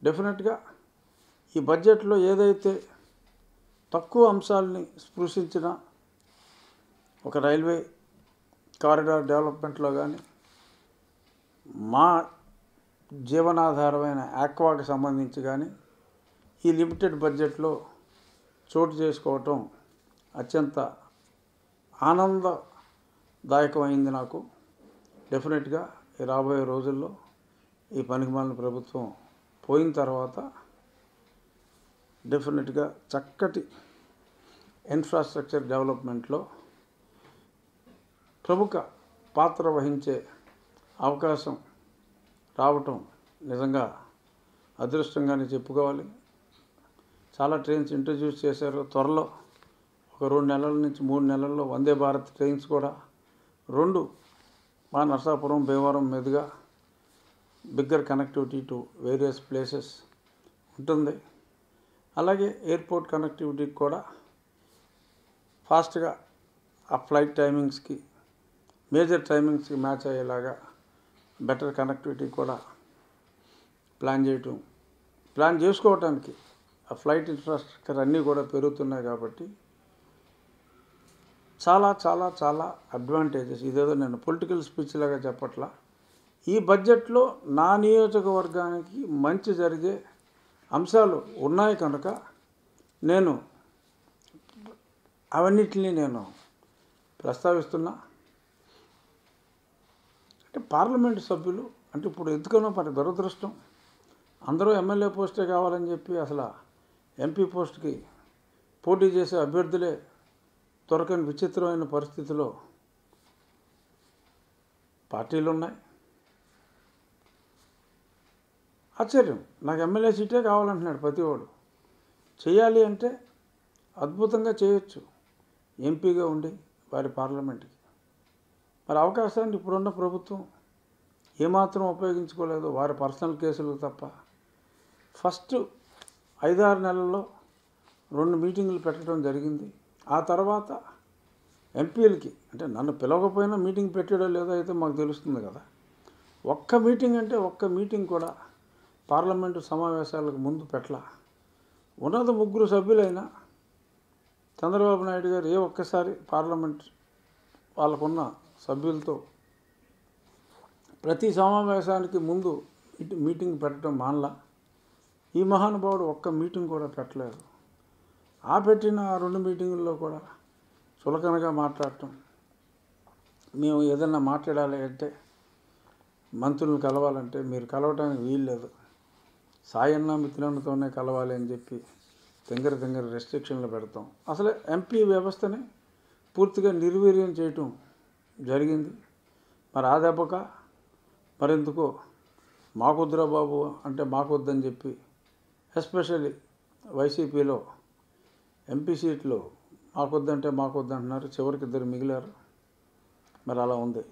డెఫినెట్గా ఈ బడ్జెట్లో ఏదైతే తక్కువ అంశాలని స్పృశించిన ఒక రైల్వే కారిడార్ డెవలప్మెంట్లో కానీ మా జీవనాధారమైన ఆక్వాకి సంబంధించి కానీ ఈ లిమిటెడ్ బడ్జెట్లో చోటు చేసుకోవటం అత్యంత ఆనందదాయకమైంది నాకు. డెఫినెట్గా ఈ రాబోయే రోజుల్లో ఈ పనికిమాలిన ప్రభుత్వం పోయిన తర్వాత డెఫినెట్గా చక్కటి ఇన్ఫ్రాస్ట్రక్చర్ డెవలప్మెంట్లో ప్రముఖ పాత్ర వహించే అవకాశం రావటం నిజంగా అదృష్టంగానే చెప్పుకోవాలి. చాలా ట్రైన్స్ ఇంట్రడ్యూస్ చేశారు. త్వరలో ఒక 2 నెలల నుంచి 3 నెలల్లో వందే భారత్ ట్రైన్స్ కూడా 2 మా నరసాపురం భీమవరం మీదుగా bigger connectivity to various places ఉంటుంది. అలాగే ఎయిర్పోర్ట్ కనెక్టివిటీకి కూడా ఫాస్ట్గా ఆ ఫ్లైట్ టైమింగ్స్కి మేజర్ టైమింగ్స్కి మ్యాచ్ అయ్యేలాగా బెటర్ కనెక్టివిటీ కూడా ప్లాన్ చేసుకోవటానికి ఆ ఫ్లైట్ ఇన్ఫ్రాస్ట్రక్చర్ అన్నీ కూడా పెరుగుతున్నాయి. కాబట్టి చాలా చాలా చాలా అడ్వాంటేజెస్. ఇదేదో నేను పొలిటికల్ స్పీచ్ లాగా చెప్పట్లా. ఈ బడ్జెట్లో నా నియోజకవర్గానికి మంచి జరిగే అంశాలు ఉన్నాయి కనుక నేను అవన్నిటిని నేను ప్రస్తావిస్తున్నా. అంటే పార్లమెంటు సభ్యులు అంటే ఇప్పుడు ఎందుకనో మరి దురదృష్టం, అందరూ ఎమ్మెల్యే పోస్టే కావాలని చెప్పి అసలు ఎంపీ పోస్ట్కి పోటీ చేసే అభ్యర్థులే దొరకని విచిత్రమైన పరిస్థితిలో పార్టీలు ఉన్నాయి. ఆశ్చర్యం, నాకు ఎమ్మెల్యే సీటే కావాలంటున్నాడు ప్రతివాడు. చేయాలి అంటే అద్భుతంగా చేయొచ్చు ఎంపీగా ఉండి వారి పార్లమెంట్కి. మరి అవకాశాన్ని ఇప్పుడున్న ప్రభుత్వం ఏమాత్రం ఉపయోగించుకోలేదు, వారి పర్సనల్ కేసులు తప్ప. ఫస్ట్ 5-6 నెలల్లో 2 మీటింగులు పెట్టడం జరిగింది. ఆ తర్వాత ఎంపీలకి అంటే నన్ను పిలవకపోయినా మీటింగ్ పెట్టాడో లేదో అయితే మాకు తెలుస్తుంది కదా. ఒక్క మీటింగ్ కూడా పార్లమెంటు సమావేశాలకు ముందు పెట్టలా. ఉన్నది 3 సభ్యులైనా చంద్రబాబు నాయుడు గారు ఒక్కసారి పార్లమెంట్ వాళ్ళకున్న సభ్యులతో ప్రతి సమావేశానికి ముందు మీటింగ్ పెట్టడం మానలా. ఈ మహానుభావుడు ఒక్క మీటింగ్ కూడా పెట్టలేదు. ఆ పెట్టిన 2 మీటింగుల్లో కూడా చులకనగా మాట్లాడటం, మేము ఏదన్నా మాట్లాడాలి అంటే మంత్రులను కలవాలంటే మీరు కలవటానికి వీల్లేదు, సాయన్న మిత్రులతోనే కలవాలి అని చెప్పి తెంగర రెస్ట్రిక్షన్లు పెడతాం. అసలు ఎంపీ వ్యవస్థని పూర్తిగా నిర్వీర్యం చేయటం జరిగింది. మరి ఆ దెబ్బక మరెందుకో మాకొద్దురా బాబు అంటే మాకొద్దని చెప్పి ఎస్పెషల్లీ వైసీపీలో ఎంపీ సీట్లు మాకొద్దంటే మాకొద్దంటున్నారు. చివరికి 2 మిగిలారు. మరి అలా ఉంది.